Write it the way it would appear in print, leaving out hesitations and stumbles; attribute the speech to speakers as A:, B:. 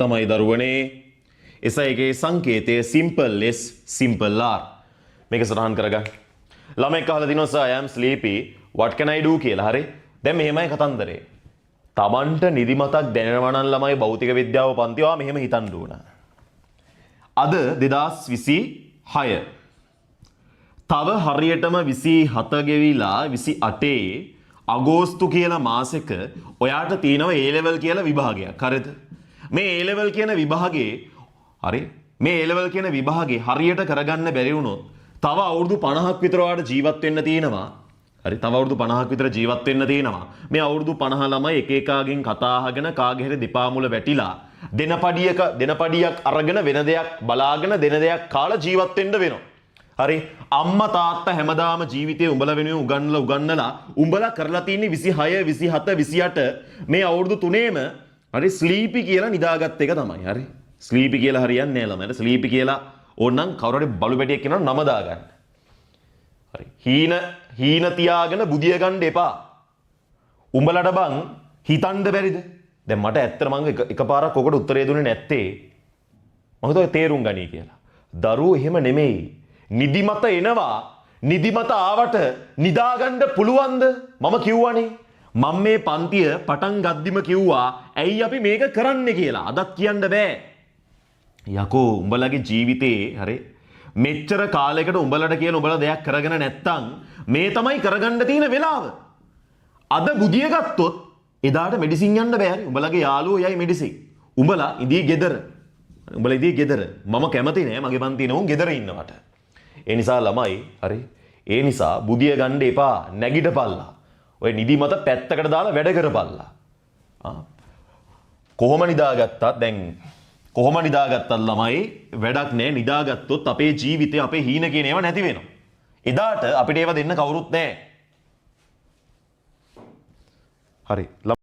A: තමයි දරුවනේ එසයිගේ සංකේතය simple less simple r මේක සටහන් කරගන්න. ළමෙක් අහලා දිනවා sir I am sleepy what can I do කියලා. හරි. දැන් මෙහෙමයි කතන්දරේ. Tamanට නිදිමතක් දැනෙනවා නම් ළමයි භෞතික විද්‍යාව පන්ති ඔයා මෙහෙම හිතන්න ඕන. අද 2026 තව හරියටම 27 ගෙවිලා 28 අගෝස්තු කියලා මාසෙක ඔයාට තියෙනවා A level කියලා විභාගයක්. හරිද? මේ A level කියන විභාගේ හරි මේ A level කියන විභාගේ හරියට කරගන්න බැරි වුණොත් තව අවුරුදු 50ක් විතර ඔයාට ජීවත් වෙන්න තියෙනවා. හරි තව අවුරුදු 50ක් විතර ජීවත් වෙන්න තියෙනවා. මේ අවුරුදු 50 ළමයි එක එකාගෙන් කතා අහගෙන කාගේ හරි දෙපා මුල වැටිලා දෙනපඩියක් අරගෙන වෙන දෙයක් බලාගෙන දෙන දෙයක් කාලා ජීවත් වෙන්න වෙනවා. හරි අම්මා තාත්තා හැමදාම ජීවිතේ උඹලා වෙනුවෙන් උගන්නලා උඹලා කරලා තියෙන්නේ 26 27 28 මේ අවුරුදු තුනේම හරි ස්ලීපි කියලා නිදාගත් එක තමයි. හරි ස්ලීපි කියලා හරියන්නේ නැහැ ළමයට. ස්ලීපි කියලා ඕනනම් කවුරු හරි බලු පැටියෙක් කියනවා නම දාගන්න. හරි හීන තියාගෙන බුදිය ගන්න එපා. උඹලට බං හිතන්න බැරිද? දැන් මට ඇත්තට මම එකපාරක් ඔකට උත්තරේ දුන්නේ නැත්තේ මම හිතුවා තේරුම් ගනී කියලා. දරුවෝ එහෙම නෙමෙයි. නිදිමත එනවා. නිදිමත ආවට නිදාගන්න පුළුවන්ද? මම කිව්වනේ. මම මේ පන්තිය පටන් ගද්දිම කිව්වා ඇයි අපි මේක කරන්නේ කියලා. අදත් කියන්න බෑ. යකෝ උඹලගේ ජීවිතේ හරි මෙච්චර කාලයකට උඹලට කියන උඹලා දෙයක් කරගෙන නැත්තම් මේ තමයි කරගන්න තියෙන වෙලාව. අද බුදිය ගත්තොත් එදාට මෙඩිසින් යන්න බෑ. හරි උඹලගේ යාළුවෝ යයි මෙඩිසින්. උඹලා ඉදී ගෙදර. උඹලා ඉදී ගෙදර. මම කැමති නෑ මගේ පන්තියේ නෝන් ගෙදර ඉන්නවට. ඒ නිසා ළමයි හරි ඒ නිසා බුදිය ගන්න එපා. නැගිටපල්ලා. ඔය නිදිමත පැත්තකට දාලා වැඩ කරපල්ලා. කොහොම නිදාගත්තත් දැන් කොහොම නිදාගත්තත් ළමයි වැඩක් නෑ. නිදාගත්තොත් අපේ ජීවිතේ අපේ හීන කියන ඒවා නැති වෙනවා. එදාට අපිට ඒවා දෙන්න කවුරුත් නෑ. හරි